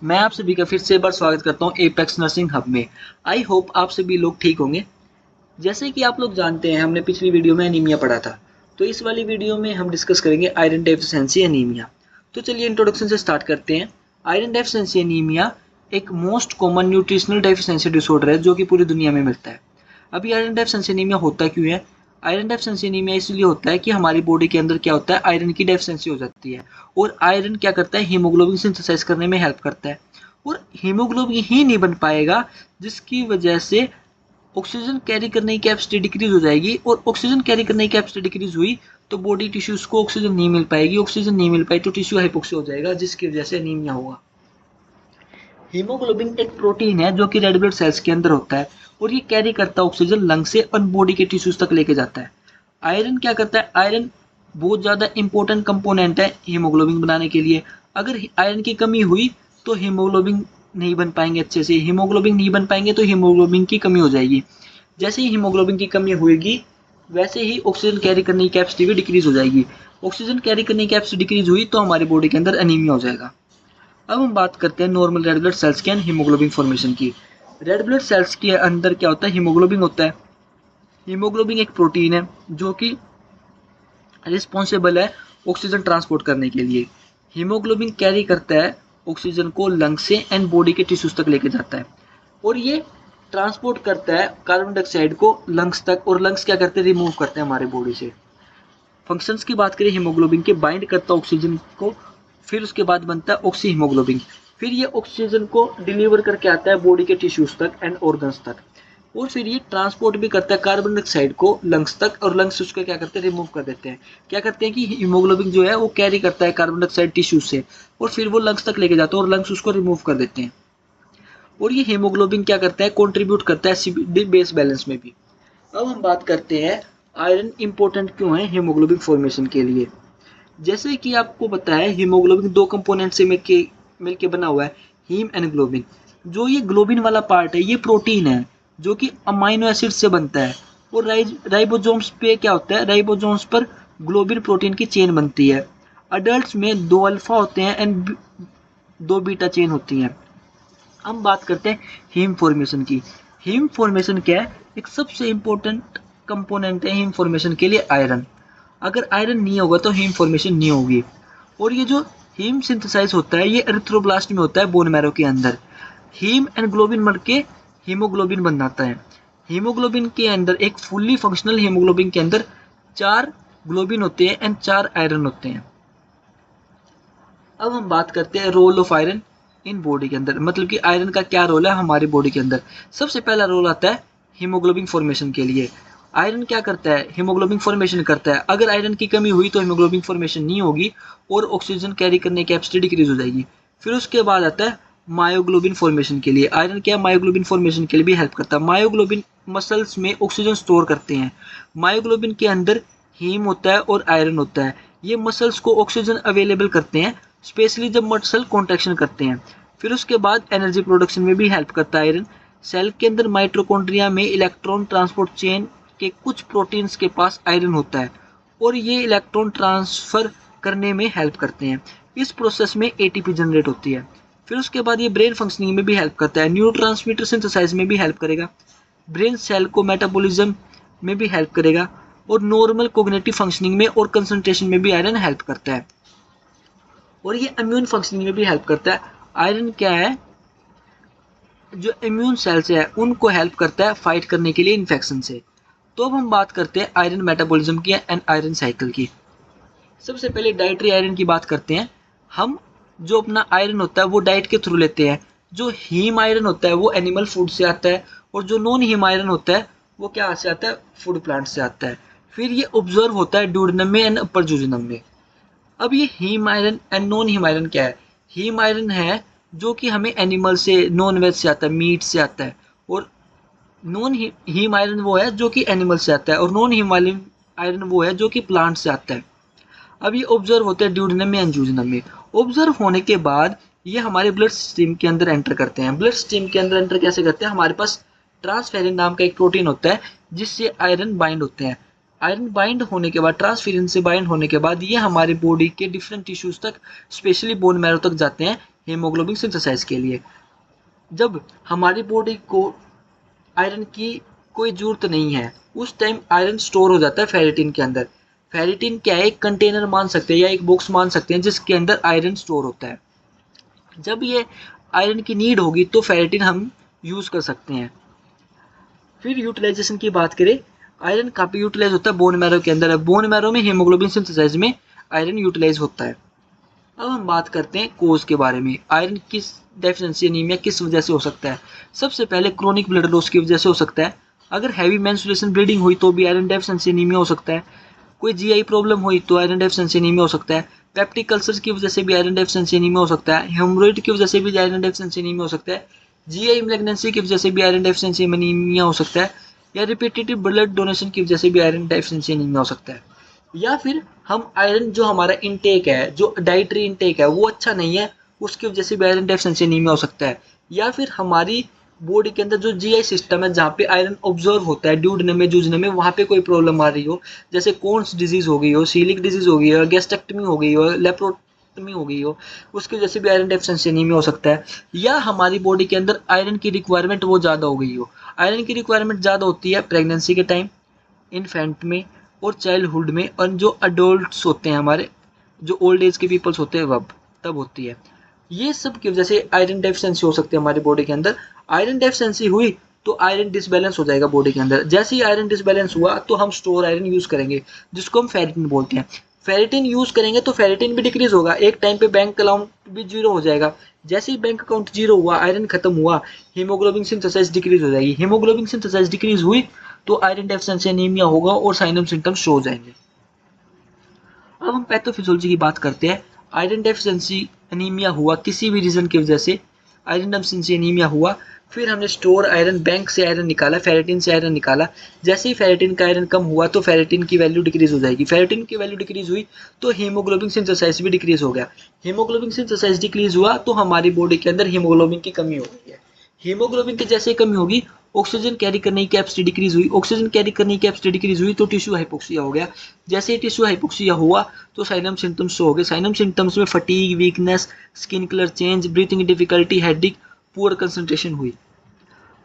मैं आप सभी का फिर से एक बार स्वागत करता हूँ एपेक्स नर्सिंग हब में। आई होप आप सभी लोग ठीक होंगे। जैसे कि आप लोग जानते हैं, हमने पिछली वीडियो में एनीमिया पढ़ा था, तो इस वाली वीडियो में हम डिस्कस करेंगे आयरन डेफिशिएंसी एनीमिया। तो चलिए इंट्रोडक्शन से स्टार्ट करते हैं। आयरन डेफिशिएंसी एनीमिया एक most common nutritional deficiency disorder है जो कि पूरी दुनिया में मिलता है। अभी आयरन डेफिशिएंसी एनीमिया होता क्यों है? आयरन डेफिशिएंसी एनीमिया इसलिए होता है कि हमारी बॉडी के अंदर क्या होता है, आयरन की डेफिशिएंसी हो जाती है। और आयरन क्या करता है, हीमोग्लोबिन सिंथेसाइज करने में हेल्प करता है। और हीमोग्लोबिन ही नहीं बन पाएगा, जिसकी वजह से ऑक्सीजन कैरी करने की कैपेसिटी डिक्रीज हो जाएगी। और ऑक्सीजन कैरी करने की कैपेसिटी डिक्रीज हुई तो बॉडी टिश्यूज को ऑक्सीजन नहीं मिल पाएगी। ऑक्सीजन नहीं मिल पाई तो टिश्यू हाइपोक्सिया हो जाएगा, जिसकी वजह से एनीमिया होगा। हीमोग्लोबिन एक प्रोटीन है जो कि रेड ब्लड सेल्स के अंदर होता है, और ये कैरी करता है ऑक्सीजन लंग से और बॉडी के टिश्यूज तक लेके जाता है। आयरन क्या करता है? आयरन बहुत ज़्यादा इंपॉर्टेंट कंपोनेंट है हीमोग्लोबिन बनाने के लिए। अगर आयरन की कमी हुई तो हीमोग्लोबिन नहीं बन पाएंगे अच्छे से। हीमोग्लोबिन नहीं बन पाएंगे तो हीमोग्लोबिन की कमी हो जाएगी। जैसे ही हीमोग्लोबिन की कमी होगी, वैसे ही ऑक्सीजन कैरी करने की कैपेसिटी भी डिक्रीज हो जाएगी। ऑक्सीजन कैरी करने की कैपेसिटी डिक्रीज हुई तो हमारी बॉडी के अंदर एनीमिया हो जाएगा। अब हम बात करते हैं नॉर्मल रेड ब्लड सेल्स की एंड हीमोग्लोबिन फॉर्मेशन की। रेड ब्लड सेल्स के अंदर क्या होता है? हीमोग्लोबिन होता है। हीमोग्लोबिन एक प्रोटीन है जो कि रिस्पॉन्सिबल है ऑक्सीजन ट्रांसपोर्ट करने के लिए। हीमोग्लोबिन कैरी करता है ऑक्सीजन को लंग से एंड बॉडी के टिश्यूज तक लेके जाता है, और ये ट्रांसपोर्ट करता है कार्बन डाइऑक्साइड को लंग्स तक, और लंग्स क्या करते हैं? रिमूव करते हैं हमारे बॉडी से। फंक्शंस की बात करें हीमोग्लोबिन के, बाइंड करता है ऑक्सीजन को, फिर उसके बाद बनता है ऑक्सी हीमोग्लोबिन। फिर ये ऑक्सीजन को डिलीवर करके आता है बॉडी के टिश्यूज तक एंड ऑर्गन्स तक, और फिर ये ट्रांसपोर्ट भी करता है कार्बन डाइऑक्साइड को लंग्स तक, और लंग्स उसको क्या करते हैं? रिमूव कर देते हैं। क्या करते हैं कि हीमोग्लोबिन जो है वो कैरी करता है कार्बन डाइऑक्साइड टिश्यूज से, और फिर वो लंग्स तक लेके जाता है और लंग्स उसको रिमूव कर देते हैं। और ये हीमोग्लोबिन क्या करता है? कंट्रीब्यूट करता है एसिड बेस बैलेंस में भी। अब हम बात करते हैं आयरन इंपॉर्टेंट क्यों है हीमोग्लोबिन फॉर्मेशन के लिए। जैसे कि आपको पता है, हीमोग्लोबिन दो कंपोनेंट से मिलके बना हुआ है, हीम एंड ग्लोबिन। जो ये ग्लोबिन वाला पार्ट है, ये प्रोटीन है जो कि अमाइनो एसिड से बनता है। और राइबोसोम्स पे क्या होता है? राइबोसोम्स पर ग्लोबिन प्रोटीन की चेन बनती है। अडल्ट्स में दो अल्फा होते हैं एंड दो बीटा चेन होती हैं। हम बात करते हैं हीम फॉर्मेशन की। हीम फॉर्मेशन क्या है? एक सबसे इंपॉर्टेंट कंपोनेंट है हीम फॉर्मेशन के लिए आयरन। अगर आयरन नहीं होगा तो हीम फॉर्मेशन नहीं होगी। और ये जो हीम सिंथेसाइज होता है, ये एरिथ्रोब्लास्ट में होता है, बोन मैरो के अंदर। हीम एंड ग्लोबिन मिलके हीमोग्लोबिन बनाता है। हीमोग्लोबिन के अंदर, एक फुल्ली फंक्शनल हीमोग्लोबिन के अंदर 4 ग्लोबिन होते हैं एंड 4 आयरन होते हैं। अब हम बात करते हैं role of iron in body के अंदर, मतलब कि आयरन का क्या रोल है हमारी बॉडी के अंदर। सबसे पहला रोल आता है हीमोग्लोबिन फॉर्मेशन के लिए। आयरन क्या करता है? हीमोग्लोबिन फॉर्मेशन करता है। अगर आयरन की कमी हुई तो हीमोग्लोबिन फॉर्मेशन नहीं होगी और ऑक्सीजन कैरी करने की कैपेसिटी डिक्रीज हो जाएगी। फिर उसके बाद आता है मायोग्लोबिन फॉर्मेशन के लिए। आयरन क्या मायोग्लोबिन फॉर्मेशन के लिए भी हेल्प करता है। मायोग्लोबिन मसल्स में ऑक्सीजन स्टोर करते हैं। मायोग्लोबिन के अंदर हीम होता है और आयरन होता है। ये मसल्स को ऑक्सीजन अवेलेबल करते हैं, स्पेशली जब मसल कॉन्ट्रैक्शन करते हैं। फिर उसके बाद एनर्जी प्रोडक्शन में भी हेल्प करता है आयरन। सेल के अंदर माइटोकॉन्ड्रिया में इलेक्ट्रॉन ट्रांसपोर्ट चेन के कुछ प्रोटीन्स के पास आयरन होता है, और ये इलेक्ट्रॉन ट्रांसफर करने में हेल्प करते हैं। इस प्रोसेस में एटीपी जनरेट होती है। फिर उसके बाद ये ब्रेन फंक्शनिंग में भी हेल्प करता है। न्यूरोट्रांसमीटर सिंथेसाइज में भी हेल्प करेगा। ब्रेन सेल को मेटाबॉलिज्म में भी हेल्प करेगा, और नॉर्मल कोग्निटिव फंक्शनिंग में और कंसंट्रेशन में भी आयरन हेल्प करता है। और ये इम्यून फंक्शनिंग में भी हेल्प करता है। आयरन क्या है? जो इम्यून सेल्स है उनको हेल्प करता है फाइट करने के लिए इन्फेक्शन से। तो अब हम बात करते हैं आयरन मेटाबॉलिज्म की एंड आयरन साइकिल की। सबसे पहले डाइटरी आयरन की बात करते हैं। हम जो अपना आयरन होता है वो डाइट के थ्रू लेते हैं। जो हीम आयरन होता है वो एनिमल फूड से आता है, और जो नॉन हीम आयरन होता है वो क्या से आता है? फूड प्लांट से आता है। फिर ये ऑब्जर्व होता है ड्यूडेनम में एंड अपर जूजिनम में। अब ये heme iron and non heme iron क्या है? हीम आयरन है जो कि हमें एनिमल से, नॉन वेज से आता है, मीट से आता है। और नॉन हीम आयरन वो है जो कि एनिमल से आता है, और नॉन हीम आयरन वो है जो कि प्लांट से आता है। अब ये ऑब्जर्व होते हैं ड्यूडेनम में एंड जूजिनम में। ऑब्जर्व होने के बाद ये हमारे ब्लड स्ट्रीम के अंदर एंटर करते हैं। ब्लड स्ट्रीम के अंदर एंटर कैसे करते हैं? हमारे पास ट्रांसफेरिन नाम का एक प्रोटीन होता है जिससे आयरन बाइंड होते हैं। आयरन बाइंड होने के बाद, ट्रांसफेरिन से बाइंड होने के बाद, ये हमारे बॉडी के डिफरेंट टिश्यूज तक, स्पेशली बोन मैरो तक जाते हैं हीमोग्लोबिन सिंथेसाइज के लिए। जब हमारी बॉडी को आयरन की कोई ज़रूरत नहीं है, उस टाइम आयरन स्टोर हो जाता है फेरेटिन के अंदर। फेरेटिन क्या है, एक कंटेनर मान सकते हैं या एक बॉक्स मान सकते हैं जिसके अंदर आयरन स्टोर होता है। जब ये आयरन की नीड होगी तो फेरेटिन हम यूज़ कर सकते हैं। फिर यूटिलाइजेशन की बात करें, आयरन काफ़ी यूटिलाइज होता है बोन मैरो के अंदर। बोन मैरो में हीमोग्लोबिन सिंथेसाइज में आयरन यूटिलाइज होता है। अब हम बात करते हैं कोज के बारे में। आयरन किस डेफिशिएंसी एनीमिया किस वजह से हो सकता है? सबसे पहले क्रोनिक ब्लड लॉस की वजह से हो सकता है। अगर हैवी मेंस्ट्रुएशन ब्लीडिंग हुई तो भी आयरन डेफिशिएंसी एनीमिया हो सकता है। कोई जीआई प्रॉब्लम हुई तो आयरन डेफिशिएंसी एनीमिया हो सकता है। पेप्टिक अल्सर की वजह से भी आयरन डेफिशिएंसी एनीमिया हो सकता है। हेमोरेड की वजह से भी आयरन डेफिशिएंसी एनीमिया हो सकता है। जीआई मैलिग्नेंसी की वजह से भी आयरन डेफिशिएंसी एनीमिया हो सकता है। या रिपीटेटिव ब्लड डोनेशन की वजह से भी आयरन डेफिशिएंसी एनीमिया हो सकता है। या फिर हम आयरन जो हमारा इनटेक है, जो डाइटरी इनटेक है वो अच्छा नहीं है, उसकी वजह से भी आयरन डेफिशिएंसी एनीमिया हो सकता है। या फिर हमारी बॉडी के अंदर जो जीआई सिस्टम है जहाँ पे आयरन ऑब्जर्व होता है ड्यूडने में जूझने में, वहाँ पे कोई प्रॉब्लम आ रही हो, जैसे कोन्स डिजीज हो गई हो, सीलिक डिजीज हो गई हो, गैस्ट्रेक्टमी हो गई हो, लेप्रोटमी हो गई हो, उसकी वजह से भी आयरन डेफिशिएंसी एनीमिया हो सकता है। या हमारी बॉडी के अंदर आयरन की रिक्वायरमेंट वो ज़्यादा हो गई हो। आयरन की रिक्वायरमेंट ज़्यादा होती है प्रेगनेंसी के टाइम, इन्फेंट में और चाइल्डहुड में, और जो अडल्ट्स होते हैं हमारे, जो ओल्ड एज के पीपल्स होते हैं वब तब होती है। ये सब की वजह से आयरन डेफिशिएंसी हो सकती है हमारी बॉडी के अंदर। आयरन डेफिशिएंसी हुई तो आयरन डिसबैलेंस हो जाएगा बॉडी के अंदर। जैसे ही आयरन डिसबैलेंस हुआ तो हम स्टोर आयरन यूज करेंगे जिसको हम फेरेटिन बोलते हैं। फेरेटिन यूज करेंगे तो फेरेटिन भी डिक्रीज होगा, एक टाइम पे बैंक अकाउंट भी जीरो हो जाएगा। जैसे ही बैंक अकाउंट जीरो हुआ, आयरन खत्म हुआ, हीमोग्लोबिन सिंथेसाइज डिक्रीज हो जाएगी। हीमोग्लोबिन सिंथेसाइज डिक्रीज हुई तो आयरन डेफिशिएंसी एनीमिया होगा और साइन एंड सिम्टम्स शो हो जाएंगे। अब हम पैथोफिजियोलॉजी की बात करते हैं। आयरन डेफिशिएंसी एनीमिया हुआ किसी भी रीजन की वजह से, आयरन डेफिशिएंसी एनीमिया हुआ, फिर हमने स्टोर आयरन, बैंक से आयरन निकाला, फेरेटिन से आयरन निकाला। जैसे ही फेरेटिन का आयरन कम हुआ तो फेरेटिन की वैल्यू डिक्रीज हो जाएगी। फेरेटिन की वैल्यू डिक्रीज हुई तो हीमोग्लोबिन सिंथेसाइज भी डिक्रीज हो गया। हीमोग्लोबिन सिंथेसाइज डिक्रीज हुआ तो हमारी बॉडी के अंदर हीमोग्लोबिन की कमी हो गई है। हीमोग्लोबिन की जैसे कमी होगी, ऑक्सीजन कैरी करने की कैपेसिटी डिक्रीज हुई। ऑक्सीजन कैरी करने की कैपेसिटी डिक्रीज हुई तो टिश्यू हाइपोक्सिया हो गया। जैसे ही टिश्यू हाइपोक्सिया हुआ तो साइनम सिम्टम्स शो हो गए। साइनम सिम्टम्स में fatigue, weakness, skin colour change, breathing difficulty, headache, poor concentration हुई।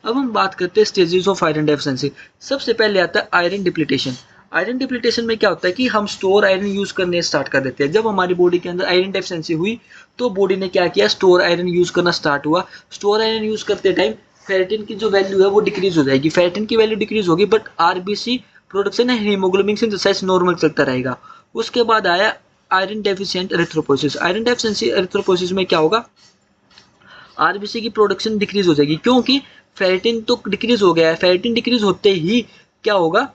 अब हम बात करते हैं स्टेजेस ऑफ आयरन डेफिशिएंसी। सबसे पहले आता है आयरन डिप्लीटेशन। आयरन डिप्लीटेशन में क्या होता है कि हम स्टोर आयरन यूज करने स्टार्ट कर देते हैं। जब हमारी बॉडी के अंदर आयरन डेफिशिएंसी हुई तो बॉडी ने क्या किया, स्टोर आयरन यूज करना स्टार्ट हुआ। स्टोर आयरन यूज करते टाइम फेरेटिन की जो वैल्यू है वो डिक्रीज हो जाएगी। फेरेटिन की वैल्यू डिक्रीज होगी बट आरबीसी प्रोडक्शन है, हीमोग्लोबिन सिंथेसाइज नॉर्मल चलता रहेगा। उसके बाद आया iron deficient erythropoiesis. Iron deficiency erythropoiesis में क्या होगा, आरबीसी की प्रोडक्शन डिक्रीज हो जाएगी क्योंकि फेरेटिन तो डिक्रीज हो गया है। फेरेटिन डिक्रीज होते ही क्या होगा,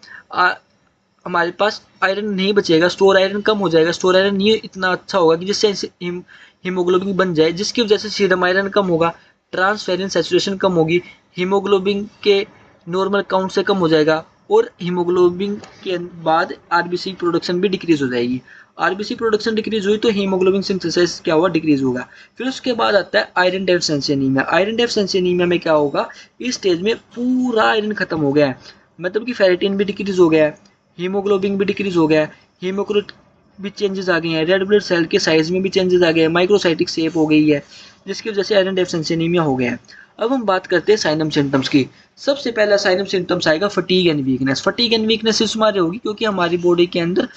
हमारे पास आयरन नहीं बचेगा, स्टोर आयरन कम हो जाएगा। स्टोर आयरन नहीं इतना अच्छा होगा कि जिससे हीमोग्लोबिन बन जाए, जिसकी वजह से सीरम आयरन कम होगा, ट्रांसफेरेंस सैचुरेशन कम होगी, हीमोग्लोबिन के नॉर्मल काउंट से कम हो जाएगा और हीमोग्लोबिन के बाद आरबीसी प्रोडक्शन भी डिक्रीज हो जाएगी। आरबीसी प्रोडक्शन डिक्रीज हुई तो हीमोग्लोबिन सिंथेसाइज क्या हुआ, डिक्रीज होगा। फिर उसके बाद आता है iron deficiency anaemia. Iron deficiency anaemia में क्या होगा, इस स्टेज में पूरा आयरन खत्म हो गया है, मतलब कि फेरेटिन भी डिक्रीज हो गया है, हीमोग्लोबिन भी डिक्रीज हो गया है, हीमोक्रोट भी चेंजेस आ गए हैं, रेड ब्लड सेल के साइज में भी चेंजेस आ गए हैं, माइक्रोसाइटिक शेप हो गई है, जिसकी वजह से आयरन डेफिशिएंसी एनीमिया हो गया है। अब हम बात करते हैं साइनम सिम्टम्स की। सबसे पहला साइनम सिम्टम्स आएगा fatigue and weakness. Fatigue and weakness इस मारे होगी क्योंकि हमारी बॉडी के अंदर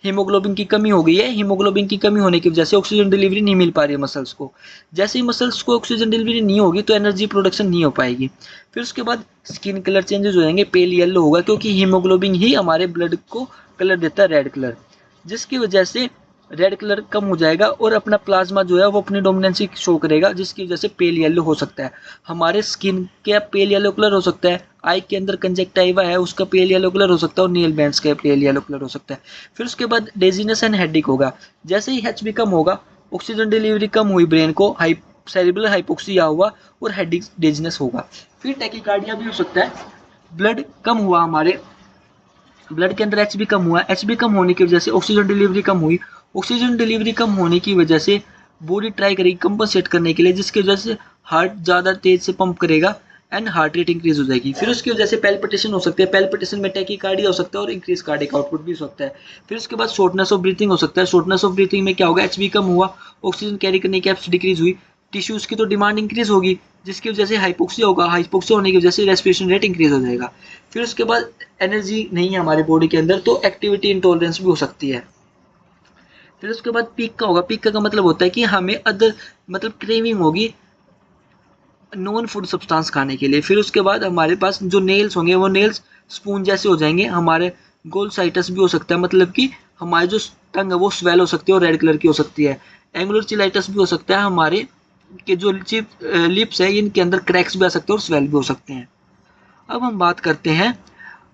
हीमोग्लोबिन की कमी हो गई है। हीमोग्लोबिन की कमी होने की वजह से ऑक्सीजन डिलीवरी नहीं मिल पा रही है मसल्स को। जैसे ही मसल्स को ऑक्सीजन डिलीवरी नहीं होगी तो एनर्जी प्रोडक्शन नहीं हो पाएगी। फिर उसके बाद स्किन कलर चेंजेस हो जाएंगे, पेल येलो होगा क्योंकि हीमोग्लोबिन ही हमारे ब्लड को कलर देता है रेड कलर, जिसकी वजह से रेड कलर कम हो जाएगा और अपना प्लाज्मा जो है वो अपनी डोमिनेंसी शो करेगा, जिसकी वजह से पेल येलो हो सकता है। हमारे स्किन का पेल येलो कलर हो सकता है, आई के अंदर कंजक्टाइवा है उसका पेल येलो कलर हो सकता है और नील बैंड्स का पेल येलो कलर हो सकता है। फिर उसके बाद डेजीनेस एंड हेडेक होगा। जैसे ही एचबी कम होगा, ऑक्सीजन डिलीवरी कम हुई ब्रेन को, सेरिब्रल हाइपोक्सिया हुआ और हेडेक डेजीनेस होगा। फिर टैकीकार्डिया भी हो सकता है, ब्लड कम हुआ, हमारे ब्लड के अंदर एचबी कम हुआ, एचबी कम होने की वजह से ऑक्सीजन डिलीवरी कम हुई, ऑक्सीजन डिलीवरी कम होने की वजह से बॉडी ट्राई करेगी कंपनसेट करने के लिए, जिसकी वजह से हार्ट ज़्यादा तेज से पंप करेगा एंड हार्ट रेट इंक्रीज हो जाएगी। फिर उसकी वजह से पैल्पिटेशन हो सकती है, पैल्पिटेशन में टैकीकार्डिया हो सकता है और इंक्रीज कार्डिक आउटपुट भी हो सकता है। फिर उसके बाद शॉर्टनेस ऑफ ब्रीथिंग हो सकता है। शॉर्टनेस ऑफ ब्रीथिंग में क्या होगा, एचबी कम हुआ, ऑक्सीजन कैरी करने की कैपेसिटी डिक्रीज हुई, टिश्यूज़ की तो डिमांड इंक्रीज़ होगी, जिसकी वजह से हाइपोक्सिया होगा, हाइपोक्सिया होने की वजह से रेस्पिरेशन रेट इंक्रीज़ हो जाएगा। फिर उसके बाद एनर्जी नहीं है हमारे बॉडी के अंदर, तो एक्टिविटी इंटॉलरेंस भी हो सकती है। फिर उसके बाद पीक का होगा, पीक का मतलब होता है कि हमें अदर मतलब क्रेविंग होगी नॉन फूड सब्सटेंस खाने के लिए। फिर उसके बाद हमारे पास जो नेल्स होंगे वो नेल्स स्पून जैसे हो जाएंगे, हमारे गोलसाइटस भी हो सकता है, मतलब कि हमारी जो टंग है वो स्वेल हो सकती है और रेड कलर की हो सकती है। एंगुलर चिलाइटिस भी हो सकता है, हमारे के जो लिप्स है इनके अंदर क्रैक्स भी आ सकते हैं और स्वेल भी हो सकते हैं। अब हम बात करते हैं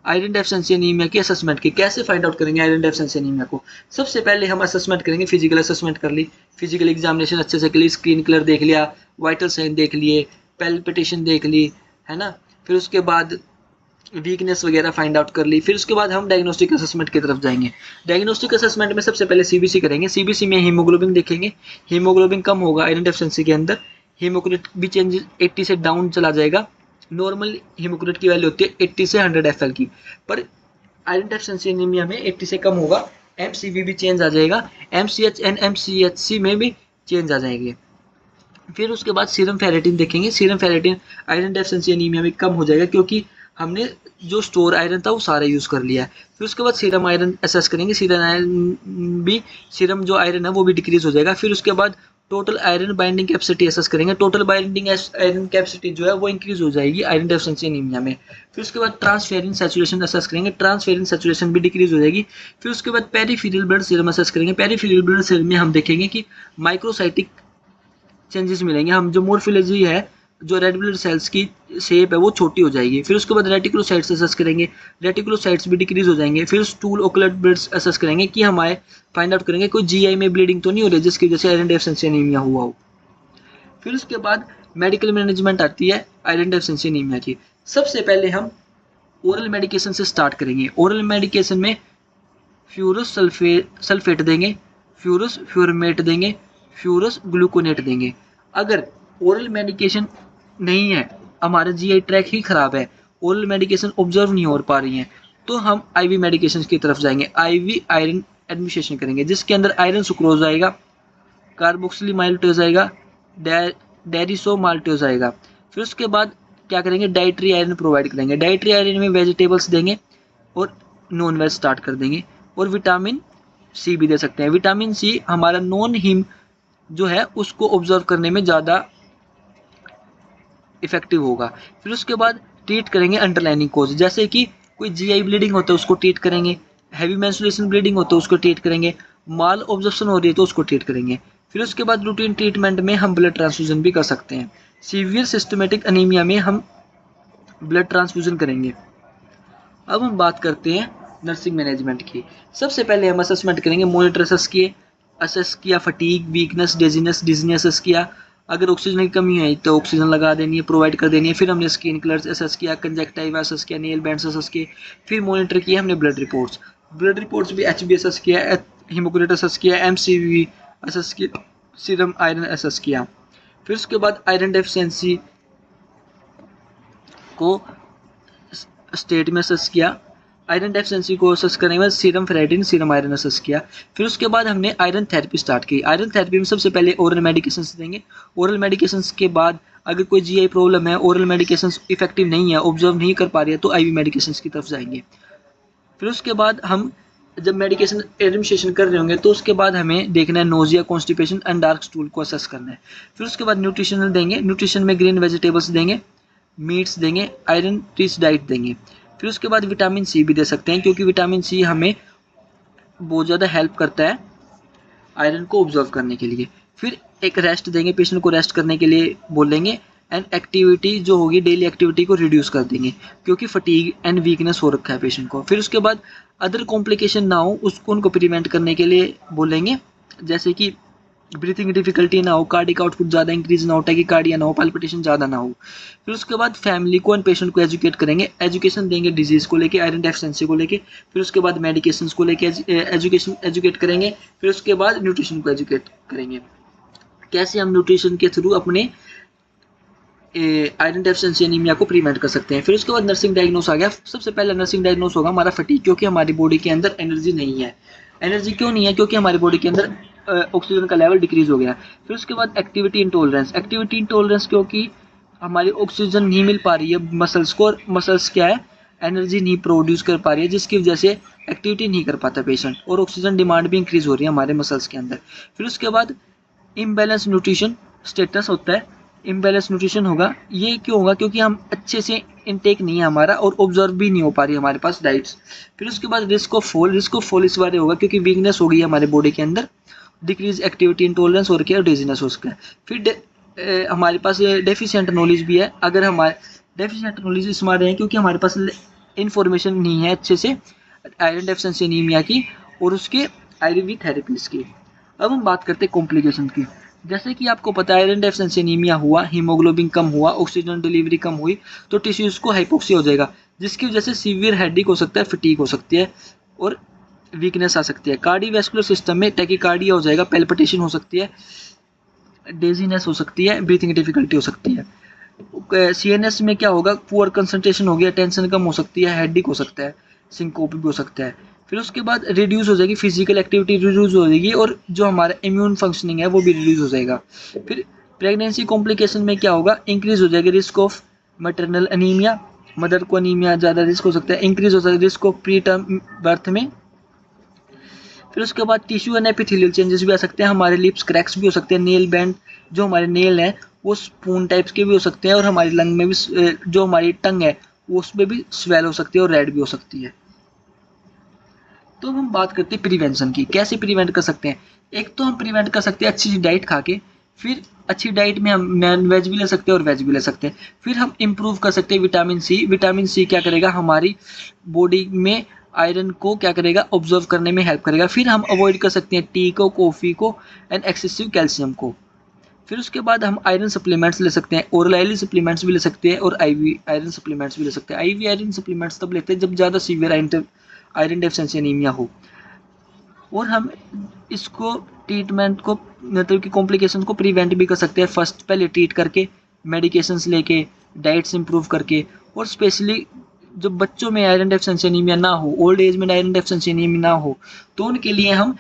आयरन डेफिशिएंसी एनीमिया की असेसमेंट की। कैसे फाइंड आउट करेंगे आयरन डेफिशिएंसी एनीमिया को? सबसे पहले हम असेसमेंट करेंगे, फिजिकल असेसमेंट कर ली, फिजिकल एग्जामिनेशन अच्छे से कर ली, स्क्रीन कलर देख लिया, वाइटल साइन देख लिए, पैल्पिटेशन देख ली, है ना। फिर उसके बाद वीकनेस वगैरह फाइंड आउट कर ली। फिर उसके बाद हम डायग्नोस्टिक असेसमेंट की तरफ जाएंगे। डायग्नोस्टिक असेसमेंट में सबसे पहले सीबीसी करेंगे। सीबीसी में हीमोग्लोबिन देखेंगे, हीमोग्लोबिन कम होगा आयरन डेफिशिएंसी के अंदर, हीमोक्रेट भी चेंज 80 से डाउन चला जाएगा। नॉर्मल हीमोक्रेट की वैल्यू होती है 80 से 100 एफएल की, पर आयरन डेफिशिएंसी एनीमिया में 80 से कम होगा। एमसीवी भी चेंज आ जाएगा, एमसीएच एंड एमसीएचसी में भी चेंज आ जाएंगे। फिर उसके बाद सीरम फेरेटिन देखेंगे। Serum ferritin iron deficiency anaemia में कम हो जाएगा, क्योंकि हमने जो स्टोर आयरन था वो सारा यूज़ कर लिया है। फिर उसके बाद सीरम आयरन असेस करेंगे, सीरम जो आयरन है वो भी डिक्रीज हो जाएगा। फिर उसके बाद total iron binding capacity assess करेंगे। टोटल बाइंडिंग आयरन कैपेसिटी जो है वो इंक्रीज हो जाएगी आयरन डेफिशिएंसी एनीमिया में। फिर उसके बाद ट्रांसफेरिन सैचुरेशन असेस करेंगे, ट्रांसफेरिन सैचुरेशन भी डिक्रीज हो जाएगी। फिर उसके बाद पेरिफेरल ब्लड सीरम असेस करेंगे। पेरिफेरल ब्लड सीरम में हम देखेंगे कि माइक्रोसाइटिक चेंजेस मिलेंगे, हम जो मोर्फोलॉजी है, जो रेड ब्लड सेल्स की शेप है वो छोटी हो जाएगी। फिर उसके बाद रेटिकुलोसाइट्स असेस करेंगे, रेटिकुलोसाइट्स भी डिक्रीज हो जाएंगे। फिर स्टूल ओकुलर ब्लड्स असेस करेंगे कि हमारे फाइंड आउट करेंगे कोई जीआई में ब्लीडिंग तो नहीं हो रही जिसकी वजह से आयरन डेफिशिएंसी एनीमिया हुआ हो। फिर उसके बाद मेडिकल मैनेजमेंट आती है आयरन डेफिशिएंसी एनीमिया की। सबसे पहले हम ओरल मेडिकेशन से स्टार्ट करेंगे। ओरल मेडिकेशन में फ्यूरस सल्फेट देंगे, फ्यूरस फ्यूरमेट देंगे, फ्यूरस ग्लूकोनेट देंगे। अगर ओरल मेडिकेशन नहीं है, हमारा जीआई ट्रैक ही खराब है, ओरल मेडिकेशन ऑब्जर्व नहीं हो पा रही हैं, तो हम आईवी मेडिकेशन की तरफ जाएंगे। आईवी आयरन एडमिनिस्ट्रेशन करेंगे, जिसके अंदर आयरन सुक्रोज आएगा, कार्बोक्सिली माइल्टोज आएगा, डेरिसो माल्टोज आएगा। फिर उसके बाद क्या करेंगे, डाइटरी आयरन प्रोवाइड करेंगे। डाइटरी आयरन में वेजिटेबल्स देंगे और नॉन वेज स्टार्ट कर देंगे। और विटामिन सी भी दे सकते हैं। विटामिन सी हमारा नॉन हीम जो है उसको ऑब्जर्व करने में ज़्यादा इफेक्टिव होगा। फिर उसके बाद ट्रीट करेंगे अंडरलाइनिंग कोज, जैसे कि कोई जीआई ब्लीडिंग होता है उसको ट्रीट करेंगे, हैवी मेंस्ट्रुएशन ब्लीडिंग होता है उसको ट्रीट करेंगे, माल ऑब्जर्प्शन हो रही है तो उसको ट्रीट करेंगे। फिर उसके बाद रूटीन ट्रीटमेंट में हम ब्लड ट्रांसफ्यूजन भी कर सकते हैं। सीवियर सिस्टमेटिक अनीमिया में हम ब्लड ट्रांसफ्यूजन करेंगे। अब हम बात करते हैं नर्सिंग मैनेजमेंट की। सबसे पहले हम असेसमेंट करेंगे, मॉनिटर असेस किया fatigue, weakness, dizziness, dizziness assess किया। अगर ऑक्सीजन की कमी है तो ऑक्सीजन लगा देनी है, प्रोवाइड कर देनी है। फिर हमने स्किन कलर्स असेस किया, कंजक्टिवा असेस किया, नेल बैंड्स असेस किए। फिर मॉनिटर किया हमने ब्लड रिपोर्ट्स भी एचबी असेस किया, हीमोक्रेट असेस किया, एमसीवी असेस किया, सीरम आयरन असेस किया। फिर उसके बाद आयरन डेफिशिएंसी को स्टेट में असेस किया। आयरन डेफिशिएंसी को असेस करने के बाद serum ferritin, serum iron assess किया। फिर उसके बाद हमने आयरन थेरेपी स्टार्ट की। आयरन थेरेपी में सबसे पहले ओरल मेडिकेशन देंगे। ओरल मेडिकेशन के बाद अगर कोई जीआई प्रॉब्लम है, ओरल मेडिकेशन इफेक्टिव नहीं है, ऑब्जर्व नहीं कर पा रही है, तो आईवी मेडिकेशन की तरफ जाएंगे। फिर उसके बाद हम जब मेडिकेशन एडमिनिस्ट्रेशन कर रहे होंगे तो उसके बाद हमें देखना है nausea, constipation and dark stool को असेस करना है। फिर उसके बाद न्यूट्रिशनल देंगे। न्यूट्रिशन में ग्रीन वेजिटेबल्स देंगे, मीट्स देंगे, आयरन रिच डाइट देंगे। फिर उसके बाद विटामिन सी भी दे सकते हैं, क्योंकि विटामिन सी हमें बहुत ज़्यादा हेल्प करता है आयरन को ऑब्जर्व करने के लिए। फिर एक रेस्ट देंगे, पेशेंट को रेस्ट करने के लिए बोलेंगे। एंड एक्टिविटी जो होगी डेली एक्टिविटी को रिड्यूस कर देंगे, क्योंकि फटीग एंड वीकनेस हो रखा है पेशेंट को। फिर उसके बाद अदर कॉम्प्लिकेशन ना हो उसको उनको प्रिवेंट करने के लिए बोलेंगे, जैसे कि ब्रीथिंग डिफिकल्टी ना हो, कार्डिक आउटपुट ज़्यादा इंक्रीज ना हो, टैकीकार्डिया ना हो, पाल्पिटेशन ज़्यादा ना हो। फिर उसके बाद फैमिली को एंड पेशेंट को एजुकेट करेंगे, एजुकेशन देंगे डिजीज़ को लेके, आयरन डेफिशिएंसी को लेके। फिर उसके बाद मेडिकेशन को लेके एजुकेट करेंगे। फिर उसके बाद न्यूट्रिशन को एजुकेट करेंगे, कैसे हम न्यूट्रिशन के थ्रू अपने आयरन डेफिशिएंसी एनीमिया को प्रिवेंट कर सकते हैं। फिर उसके बाद नर्सिंग डायग्नोस आ गया। सबसे पहले नर्सिंग डायग्नोस होगा हमारा फटीग, क्योंकि हमारी बॉडी के अंदर एनर्जी नहीं है। एनर्जी क्यों नहीं है? क्योंकि हमारी बॉडी के अंदर ऑक्सीजन का लेवल डिक्रीज हो गया। फिर उसके बाद एक्टिविटी इंटॉलरेंस। एक्टिविटी इंटॉलरेंस क्योंकि हमारी ऑक्सीजन नहीं मिल पा रही है मसल्स को, और मसल्स क्या है, एनर्जी नहीं प्रोड्यूस कर पा रही है, जिसकी वजह से एक्टिविटी नहीं कर पाता पेशेंट, और ऑक्सीजन डिमांड भी इंक्रीज हो रही है हमारे मसल्स के अंदर। फिर उसके बाद इम्बैलेंस न्यूट्रिशन स्टेटस होता है। इम्बैलेंस न्यूट्रिशन होगा, ये क्यों होगा? क्योंकि हम अच्छे से इनटेक नहीं है हमारा, और ऑब्जर्व भी नहीं हो पा रही हमारे पास डाइट्स। फिर उसके बाद risk of fall. Risk of fall इस बारे होगा क्योंकि वीकनेस हो गई है हमारे बॉडी के अंदर, डिक्रीज एक्टिविटी इंटॉलरेंस हो रखी है, और डिजीनेस हो सका है। फिर हमारे पास डेफिशिएंट नॉलेज भी है। अगर हमारे डेफिशिएंट नॉलेज इस मारे हैं क्योंकि हमारे पास इंफॉर्मेशन नहीं है अच्छे से आयरन डेफिशिएंसी एनीमिया की और उसके आयुर्वेदिक थेरेपीज की। अब हम बात करते हैं कॉम्प्लिकेशन की। जैसे कि आपको पता है आयरन डेफिशिएंसी एनीमिया हुआ, हीमोग्लोबिन कम हुआ, ऑक्सीजन डिलीवरी कम हुई, तो टिश्यूज को हाइपोक्सिया हो जाएगा, जिसकी वजह से सीवियर हेडेक हो सकता है, फटीग हो सकती है, और वीकनेस आ सकती है। कार्डियोवैस्कुलर सिस्टम में टैकीकार्डिया हो जाएगा, पैल्पिटेशन हो सकती है, डेजीनेस हो सकती है, ब्रीथिंग डिफिकल्टी हो सकती है। सीएनएस में क्या होगा? पुअर कंसंट्रेशन हो गया, टेंशन कम हो सकती है, हेडेक हो सकता है, सिंकोप भी हो सकता है। फिर उसके बाद रिड्यूस हो जाएगी फिजिकल एक्टिविटी, रिड्यूस हो जाएगी, और जो हमारा इम्यून फंक्शनिंग है वो भी रिड्यूस हो जाएगा। फिर प्रेगनेंसी कॉम्प्लिकेशन में क्या होगा? इंक्रीज हो जाएगा risk of maternal anaemia, mother को अनीमिया ज़्यादा रिस्क हो सकता है, इंक्रीज हो सकता है risk of pre term birth में। फिर उसके बाद टिश्यू एंड एपिथेलियल चेंजेस भी आ सकते हैं, हमारे लिप्स क्रैक्स भी हो सकते हैं, नेल बैंड जो हमारे नेल हैं वो स्पून टाइप्स के भी हो सकते हैं, और हमारी लंग में भी जो हमारी टंग है वो उसमें भी स्वेल हो सकती है और रेड भी हो सकती है। तो हम बात करते हैं प्रिवेंशन की, कैसे प्रिवेंट कर सकते हैं? एक तो हम प्रिवेंट कर सकते हैं अच्छी डाइट खा के। फिर अच्छी डाइट में हम नॉन वेज भी ले सकते हैं और वेज भी ले सकते हैं। फिर हम इम्प्रूव कर सकते हैं विटामिन सी। विटामिन सी क्या करेगा? हमारी बॉडी में आयरन को क्या करेगा? ऑब्जर्व करने में हेल्प करेगा। फिर हम अवॉइड कर सकते हैं टी को, कॉफ़ी को एंड एक्सेसिव कैल्शियम को। फिर उसके बाद हम आयरन सप्लीमेंट्स ले सकते हैं, ओरल आयरन सप्लीमेंट्स भी ले सकते हैं, और आईवी आयरन सप्लीमेंट्स भी ले सकते हैं। आईवी आयरन सप्लीमेंट्स तब लेते हैं जब ज़्यादा सीवियर आयरन डेफिशिएंसी एनीमिया हो, और हम इसको ट्रीटमेंट को मतलब कि कॉम्प्लिकेशन को प्रिवेंट भी कर सकते हैं। फर्स्ट पहले ट्रीट करके, मेडिकेशंस लेके, डाइट्स इंप्रूव करके, और स्पेशली जो बच्चों में आयरन डेफिशिएंसी एनीमिया ना हो, ओल्ड एज में आयरन डेफिशिएंसी एनीमिया ना हो, तो उनके लिए हम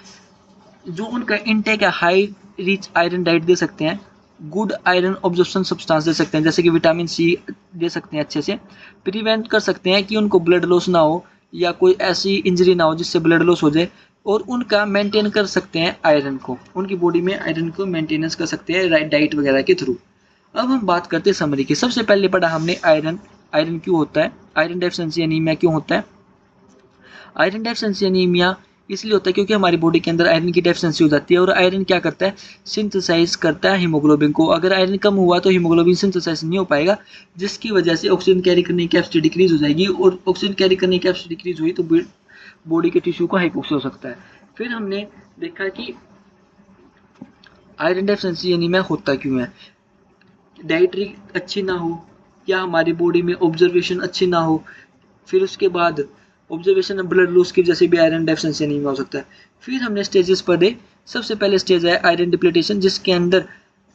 जो उनका इनटेक है हाई रिच आयरन डाइट दे सकते हैं, गुड आयरन ऑब्जॉर्प्शन सब्सटेंस दे सकते हैं, जैसे कि विटामिन सी दे सकते हैं। अच्छे से प्रिवेंट कर सकते हैं कि उनको ब्लड लॉस ना हो या कोई ऐसी इंजरी ना हो जिससे ब्लड लॉस हो जाए, और उनका मेंटेन कर सकते हैं आयरन को, उनकी बॉडी में आयरन को मेंटेनेंस कर सकते हैं राइट डाइट वगैरह के थ्रू। अब हम बात करते हैं समरी की। सबसे पहले पढ़ा हमने आयरन, आयरन क्यों होता है, आयरन डेफिशिएंसी एनीमिया क्यों होता है। आयरन डेफिशिएंसी एनीमिया इसलिए होता है क्योंकि हमारी बॉडी के अंदर आयरन की डेफिशिएंसी हो जाती है, और आयरन क्या करता है? सिंथेसाइज करता है हीमोग्लोबिन को। अगर आयरन कम हुआ तो हीमोग्लोबिन सिंथेसाइज नहीं हो पाएगा, जिसकी वजह से ऑक्सीजन कैरी करने की कैपेसिटी डिक्रीज हो जाएगी, और ऑक्सीजन कैरी करने की कैपेसिटी डिक्रीज हुई तो बॉडी के टिश्यू को हाइपोक्सिया हो सकता है। फिर हमने देखा कि आयरन डेफिशिएंसी एनीमिया होता क्यों है। डाइटरी अच्छी ना हो, या हमारी बॉडी में ऑब्जर्वेशन अच्छी ना हो, फिर उसके बाद ऑब्जर्वेशन ब्लड लॉस की वजह से भी आयरन डेफिशिएंसी एनीमिया हो सकता है। फिर हमने स्टेजेस पढ़े। सबसे पहले स्टेज है आयरन डिप्लीटेशन, जिसके अंदर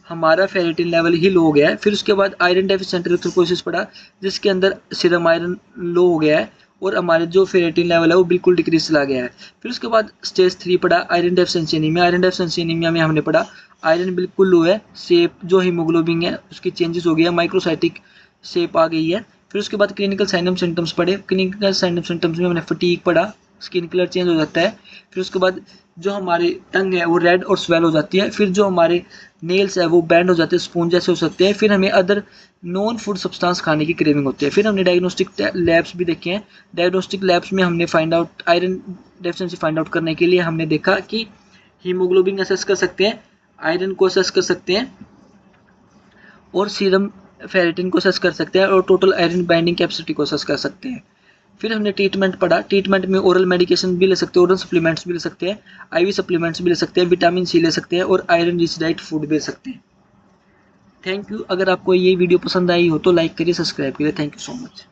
हमारा फेरेटिन लेवल ही लो हो गया है। फिर उसके बाद आयरन डेफिशिएंट एरिथ्रोपोइसिस पढ़ा, जिसके अंदर सीरम आयरन लो हो गया है, और हमारे जो फेरेटिन लेवल है वो बिल्कुल डिक्रीज चला गया है। फिर उसके बाद स्टेज 3 पढ़ा iron deficiency anaemia. Iron deficiency anaemia में हमने पढ़ा आयरन बिल्कुल लो है, शेप जो हीमोग्लोबिन है उसकी चेंजेस हो गया, माइक्रोसाइटिक शेप आ गई है। फिर उसके बाद क्लिनिकल साइन एंड सिम्टम्स पढ़े। क्लिनिकल साइन एंड सिम्टम्स में हमने फटीग पढ़ा, स्किन कलर चेंज हो जाता है। फिर उसके बाद जो हमारी टंग है वो रेड और स्वेल हो जाती है। फिर जो हमारे नेल्स है वो बैंड हो जाते हैं, स्पून जैसे हो सकते हैं। फिर हमें अदर नॉन फूड सब्सटेंस खाने की क्रेविंग होती है। फिर हमने डायग्नोस्टिक लैब्स भी देखे हैं। डायग्नोस्टिक लैब्स में हमने find out iron deficiency find out करने के लिए हमने देखा कि हीमोग्लोबिन असेस कर सकते हैं, आयरन को असेस कर सकते हैं, और सीरम फेरेटिन को असेस कर सकते हैं, और टोटल आयरन बाइंडिंग कैपेसिटी को असेस कर सकते हैं। फिर हमने ट्रीटमेंट पढ़ा। ट्रीटमेंट में ओरल मेडिकेशन भी ले सकते हैं, ओरल सप्लीमेंट्स भी ले सकते हैं, आईवी सप्लीमेंट्स भी ले सकते हैं, विटामिन सी ले सकते हैं, और आयरन रिच डाइट फूड भी ले सकते हैं। Thank you. अगर आपको ये वीडियो पसंद आई हो तो लाइक करिए, सब्सक्राइब करिए। Thank you so much.